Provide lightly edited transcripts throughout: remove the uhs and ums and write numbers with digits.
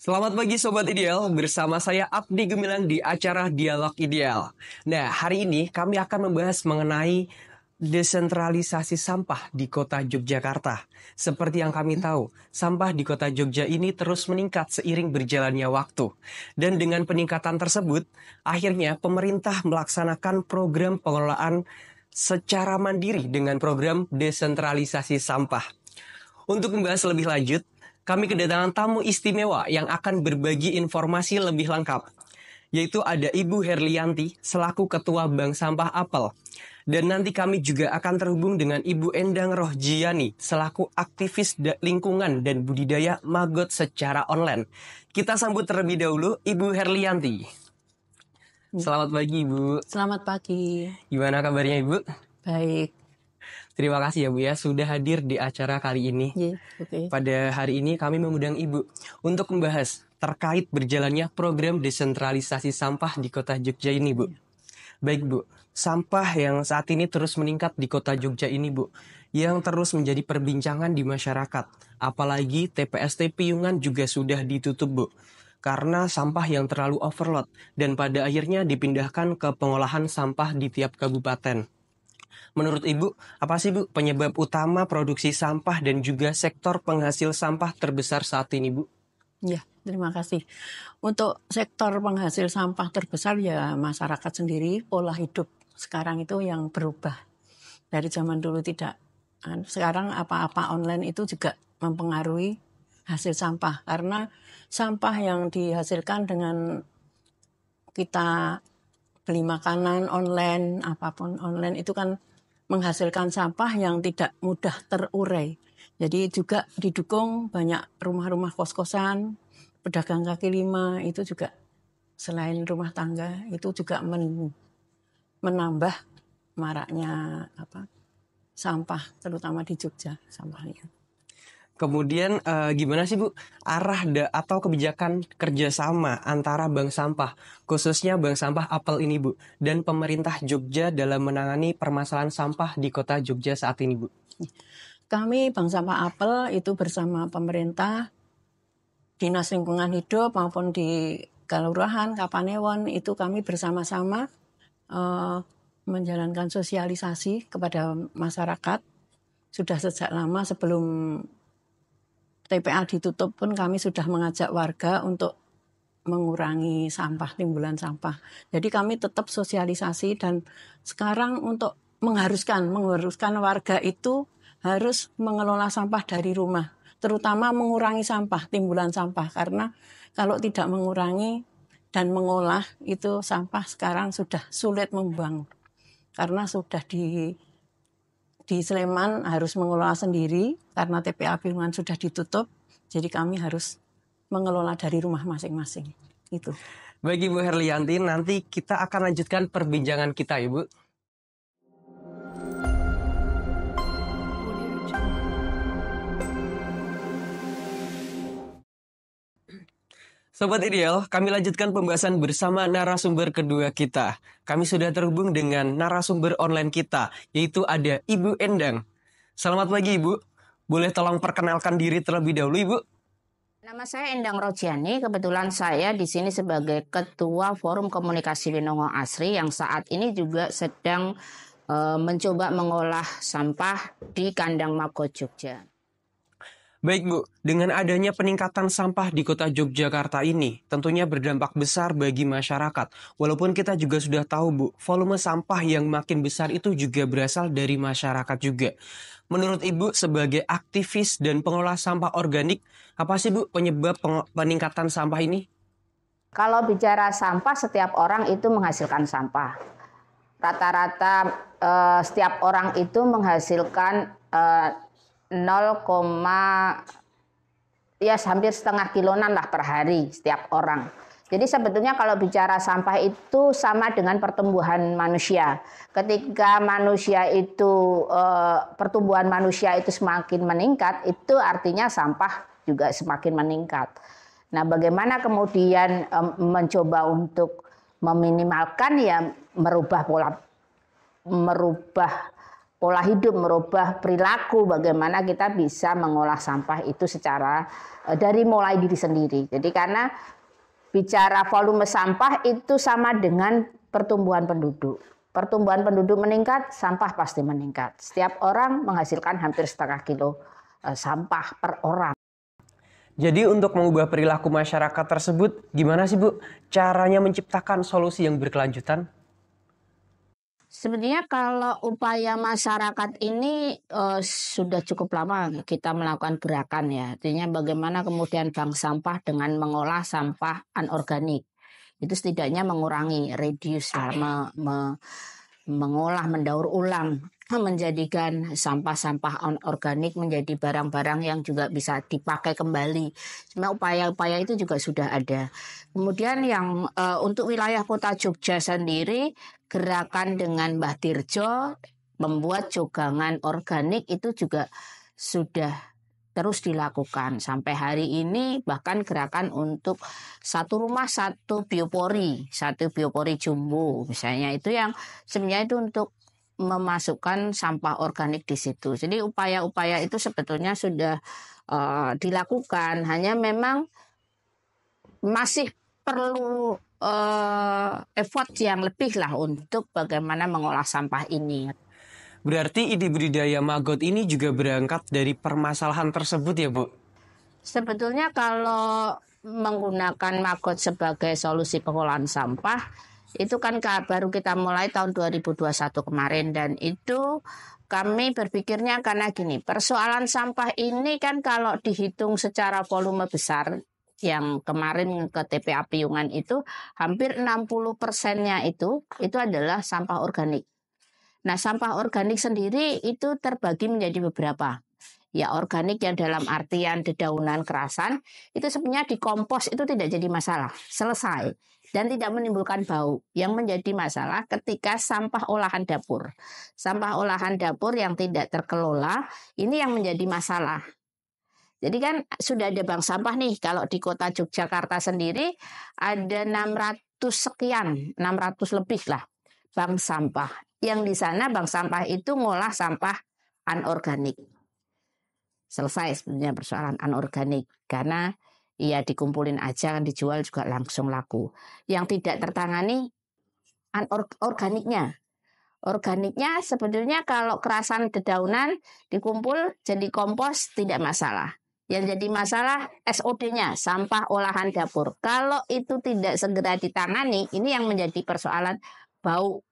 Selamat pagi Sobat Ideal, bersama saya Abdi Gemilang di acara Dialog Ideal. Nah, hari ini kami akan membahas mengenai desentralisasi sampah di kota Yogyakarta. Seperti yang kami tahu, sampah di kota Jogja ini terus meningkat seiring berjalannya waktu. Dan dengan peningkatan tersebut, akhirnya pemerintah melaksanakan program pengelolaan secara mandiri dengan program desentralisasi sampah. Untuk membahas lebih lanjut, kami kedatangan tamu istimewa yang akan berbagi informasi lebih lengkap, yaitu ada Ibu Herlianti selaku Ketua Bank Sampah Apel. Dan nanti kami juga akan terhubung dengan Ibu Endang Rohjiani selaku aktivis lingkungan dan budidaya maggot secara online. Kita sambut terlebih dahulu Ibu Herlianti. Selamat pagi Ibu. Selamat pagi. Gimana kabarnya Ibu? Baik. Terima kasih ya Bu ya sudah hadir di acara kali ini. Okay. Pada hari ini kami mengundang Ibu untuk membahas terkait berjalannya program desentralisasi sampah di kota Jogja ini Bu. Baik Bu, sampah yang saat ini terus meningkat di kota Jogja ini Bu, yang terus menjadi perbincangan di masyarakat. Apalagi TPST Piyungan juga sudah ditutup Bu, karena sampah yang terlalu overload dan pada akhirnya dipindahkan ke pengolahan sampah di tiap kabupaten. Menurut Ibu, apa sih Bu penyebab utama produksi sampah dan juga sektor penghasil sampah terbesar saat ini Bu? Ya, terima kasih. Untuk sektor penghasil sampah terbesar ya masyarakat sendiri, pola hidup sekarang itu yang berubah. Dari zaman dulu tidak. Sekarang apa-apa online itu juga mempengaruhi hasil sampah. Karena sampah yang dihasilkan dengan kita beli makanan online, apapun online itu kan menghasilkan sampah yang tidak mudah terurai. Jadi juga didukung banyak rumah-rumah kos-kosan, pedagang kaki lima itu juga selain rumah tangga itu juga menambah maraknya sampah terutama di Jogja sampahnya. Kemudian gimana sih Bu arah atau kebijakan kerjasama antara Bank Sampah, khususnya Bank Sampah Apel ini Bu, dan pemerintah Jogja dalam menangani permasalahan sampah di kota Jogja saat ini Bu? Kami Bank Sampah Apel itu bersama pemerintah, Dinas Lingkungan Hidup maupun di Kelurahan, Kapanewon itu kami bersama-sama menjalankan sosialisasi kepada masyarakat. Sudah sejak lama sebelum TPA ditutup pun kami sudah mengajak warga untuk mengurangi sampah, timbulan sampah. Jadi kami tetap sosialisasi dan sekarang untuk mengharuskan warga itu harus mengelola sampah dari rumah. Terutama mengurangi sampah, timbulan sampah. Karena kalau tidak mengurangi dan mengolah itu sampah sekarang sudah sulit membuang. Karena sudah di Sleman harus mengelola sendiri karena TPA Piyungan sudah ditutup. Jadi kami harus mengelola dari rumah masing-masing. Itu. Baik Ibu Herlianti, nanti kita akan lanjutkan perbincangan kita Ibu. Sobat Ideal, kami lanjutkan pembahasan bersama narasumber kedua kita. Kami sudah terhubung dengan narasumber online kita, yaitu ada Ibu Endang. Selamat pagi Ibu, boleh tolong perkenalkan diri terlebih dahulu Ibu? Nama saya Endang Rohjiani, kebetulan saya di sini sebagai Ketua Forum Komunikasi Winongo Asri yang saat ini juga sedang mencoba mengolah sampah di kandang Maggot Jogja. Baik Bu, dengan adanya peningkatan sampah di kota Yogyakarta ini tentunya berdampak besar bagi masyarakat. Walaupun kita juga sudah tahu Bu, volume sampah yang makin besar itu juga berasal dari masyarakat juga. Menurut Ibu sebagai aktivis dan pengelola sampah organik, apa sih Bu penyebab peningkatan sampah ini? Kalau bicara sampah, setiap orang itu menghasilkan sampah. Rata-rata setiap orang itu menghasilkan hampir setengah kilonan lah per hari setiap orang. Jadi sebetulnya kalau bicara sampah itu sama dengan pertumbuhan manusia. Ketika manusia itu pertumbuhan manusia itu semakin meningkat, itu artinya sampah juga semakin meningkat. Nah, bagaimana kemudian mencoba untuk meminimalkan ya merubah pola hidup, merubah perilaku, bagaimana kita bisa mengolah sampah itu secara dari mulai diri sendiri. Jadi karena bicara volume sampah itu sama dengan pertumbuhan penduduk. Pertumbuhan penduduk meningkat, sampah pasti meningkat. Setiap orang menghasilkan hampir setengah kilo sampah per orang. Jadi untuk mengubah perilaku masyarakat tersebut, gimana sih Bu caranya menciptakan solusi yang berkelanjutan? Sebenarnya kalau upaya masyarakat ini sudah cukup lama kita melakukan gerakan ya. Artinya bagaimana kemudian bank sampah dengan mengolah sampah anorganik. Itu setidaknya mengurangi, reduce lah, mengolah, mendaur ulang, menjadikan sampah-sampah anorganik menjadi barang-barang yang juga bisa dipakai kembali. Sebenarnya upaya-upaya itu juga sudah ada. Kemudian yang untuk wilayah Kota Jogja sendiri, gerakan dengan Mbah Dirjo membuat jogangan organik itu juga sudah terus dilakukan sampai hari ini. Bahkan gerakan untuk satu rumah satu biopori jumbo misalnya, itu yang sebenarnya itu untuk memasukkan sampah organik di situ. Jadi upaya-upaya itu sebetulnya sudah dilakukan, hanya memang masih perlu effort yang lebih lah untuk bagaimana mengolah sampah ini. Berarti ide budidaya maggot ini juga berangkat dari permasalahan tersebut ya Bu? Sebetulnya kalau menggunakan maggot sebagai solusi pengolahan sampah, itu kan baru kita mulai tahun 2021 kemarin, dan itu kami berpikirnya karena gini, persoalan sampah ini kan kalau dihitung secara volume besar, yang kemarin ke TPA Piungan itu hampir 60%-nya itu adalah sampah organik. Nah, sampah organik sendiri itu terbagi menjadi beberapa. Ya, organik yang dalam artian dedaunan kerasan itu sebenarnya dikompos itu tidak jadi masalah, selesai dan tidak menimbulkan bau. Yang menjadi masalah ketika sampah olahan dapur. Sampah olahan dapur yang tidak terkelola ini yang menjadi masalah. Jadi kan sudah ada bank sampah nih, kalau di Kota Yogyakarta sendiri ada 600 sekian, 600 lebih lah bank sampah. Yang di sana bank sampah itu ngolah sampah anorganik. Selesai sebenarnya persoalan anorganik, karena ya dikumpulin aja kan dijual juga langsung laku. Yang tidak tertangani organiknya. Organiknya sebetulnya kalau kerasan dedaunan dikumpul jadi kompos tidak masalah. Yang jadi masalah SOD-nya, sampah olahan dapur. Kalau itu tidak segera ditangani, ini yang menjadi persoalan bau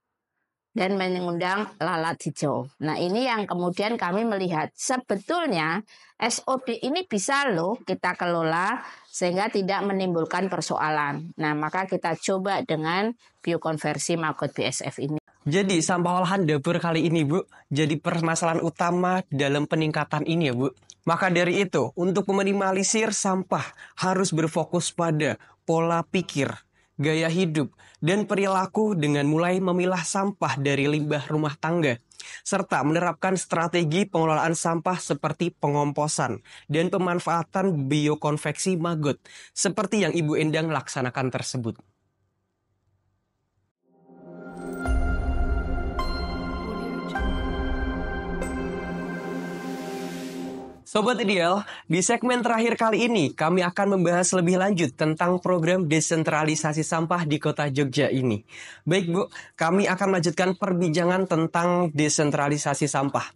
dan mengundang lalat hijau. Nah, ini yang kemudian kami melihat sebetulnya SOD ini bisa loh kita kelola sehingga tidak menimbulkan persoalan. Nah, maka kita coba dengan biokonversi maggot BSF ini. Jadi sampah olahan dapur kali ini Bu jadi permasalahan utama dalam peningkatan ini ya Bu. Maka dari itu untuk meminimalisir sampah harus berfokus pada pola pikir, gaya hidup, dan perilaku dengan mulai memilah sampah dari limbah rumah tangga. Serta menerapkan strategi pengelolaan sampah seperti pengomposan dan pemanfaatan biokonveksi maggot seperti yang Ibu Endang laksanakan tersebut. Sobat Ideal, di segmen terakhir kali ini kami akan membahas lebih lanjut tentang program desentralisasi sampah di Kota Jogja ini. Baik Bu, kami akan melanjutkan perbincangan tentang desentralisasi sampah.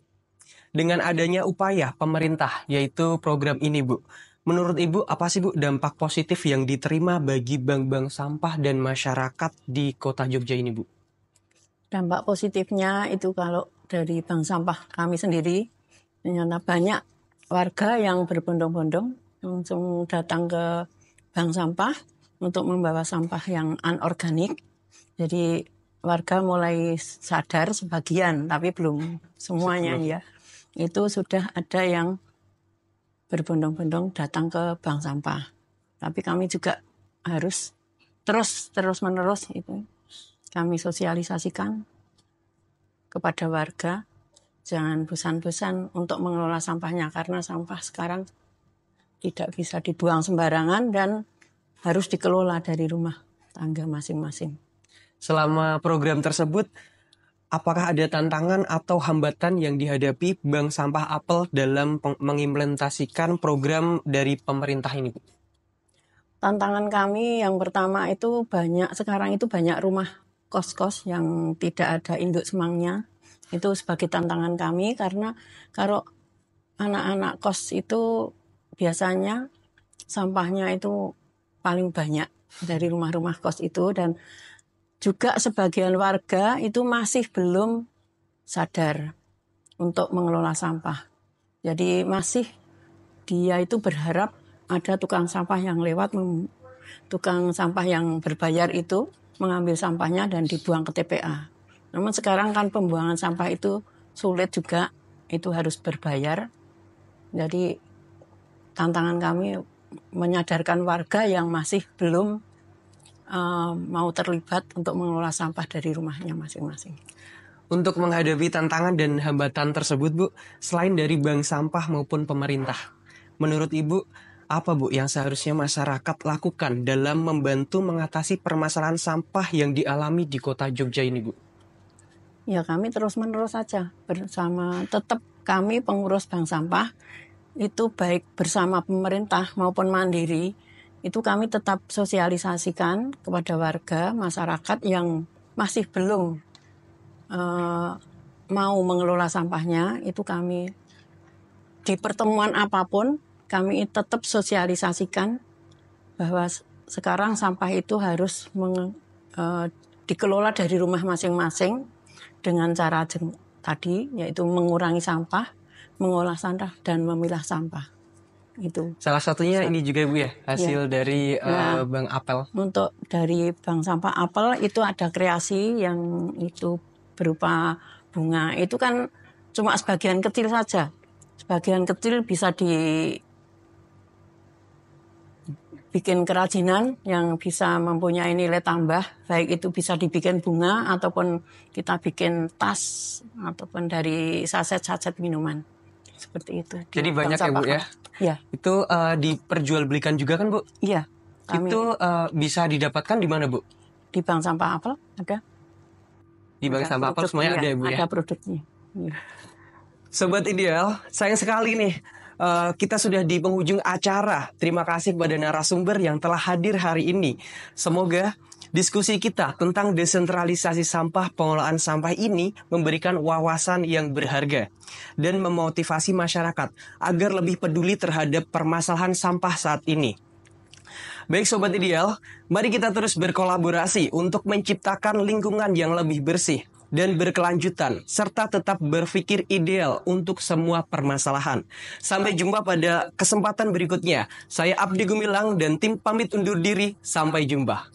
Dengan adanya upaya pemerintah, yaitu program ini Bu, menurut Ibu apa sih Bu dampak positif yang diterima bagi bank-bank sampah dan masyarakat di Kota Jogja ini Bu? Dampak positifnya itu kalau dari bank sampah kami sendiri, ternyata banyak warga yang berbondong-bondong langsung datang ke bank sampah untuk membawa sampah yang anorganik. Jadi warga mulai sadar sebagian, tapi belum semuanya ya. Itu sudah ada yang berbondong-bondong datang ke bank sampah. Tapi kami juga harus terus-menerus itu kami sosialisasikan kepada warga. Jangan bosan-bosan untuk mengelola sampahnya, karena sampah sekarang tidak bisa dibuang sembarangan dan harus dikelola dari rumah tangga masing-masing. Selama program tersebut, apakah ada tantangan atau hambatan yang dihadapi Bank Sampah Apel dalam mengimplementasikan program dari pemerintah ini, Bu? Tantangan kami yang pertama itu sekarang itu banyak rumah kos-kos yang tidak ada induk semangnya. Itu sebagai tantangan kami karena kalau anak-anak kos itu biasanya sampahnya itu paling banyak dari rumah-rumah kos itu, dan juga sebagian warga itu masih belum sadar untuk mengelola sampah. Jadi masih dia itu berharap ada tukang sampah yang lewat, tukang sampah yang berbayar itu mengambil sampahnya dan dibuang ke TPA. Namun sekarang kan pembuangan sampah itu sulit juga, itu harus berbayar. Jadi tantangan kami menyadarkan warga yang masih belum mau terlibat untuk mengelola sampah dari rumahnya masing-masing. Untuk menghadapi tantangan dan hambatan tersebut, Bu, selain dari bank sampah maupun pemerintah, menurut Ibu, apa, Bu, yang seharusnya masyarakat lakukan dalam membantu mengatasi permasalahan sampah yang dialami di kota Jogja ini, Bu? Ya, kami terus-menerus saja tetap kami pengurus bank sampah, itu baik bersama pemerintah maupun mandiri, itu kami tetap sosialisasikan kepada warga, masyarakat yang masih belum mau mengelola sampahnya. Itu kami di pertemuan apapun kami tetap sosialisasikan bahwa sekarang sampah itu harus dikelola dari rumah masing-masing dengan cara tadi, yaitu mengurangi sampah, mengolah sampah, dan memilah sampah. Itu. Salah satunya ini juga, Bu, ya, hasil dari Bank Apel. Untuk dari Bank Sampah Apel itu ada kreasi yang itu berupa bunga. Itu kan cuma sebagian kecil saja. Sebagian kecil bisa bikin kerajinan yang bisa mempunyai nilai tambah, baik itu bisa dibikin bunga ataupun kita bikin tas ataupun dari saset-saset minuman, seperti itu. Jadi banyak ya, Bu, ya? Iya. Itu diperjualbelikan juga kan, Bu? Iya. Itu bisa didapatkan di mana, Bu? Di Bank Sampah Apel ada. Di Bank Sampah Apel semuanya ada ya, Bu, ya? Ada produknya. Iya. Sobat Ideal, sayang sekali nih. Kita sudah di penghujung acara. Terima kasih kepada narasumber yang telah hadir hari ini. Semoga diskusi kita tentang desentralisasi sampah, pengelolaan sampah ini memberikan wawasan yang berharga dan memotivasi masyarakat agar lebih peduli terhadap permasalahan sampah saat ini. Baik Sobat Ideal, mari kita terus berkolaborasi untuk menciptakan lingkungan yang lebih bersih dan berkelanjutan, serta tetap berpikir ideal untuk semua permasalahan. Sampai jumpa pada kesempatan berikutnya. Saya Abdi Gumilang dan tim pamit undur diri. Sampai jumpa.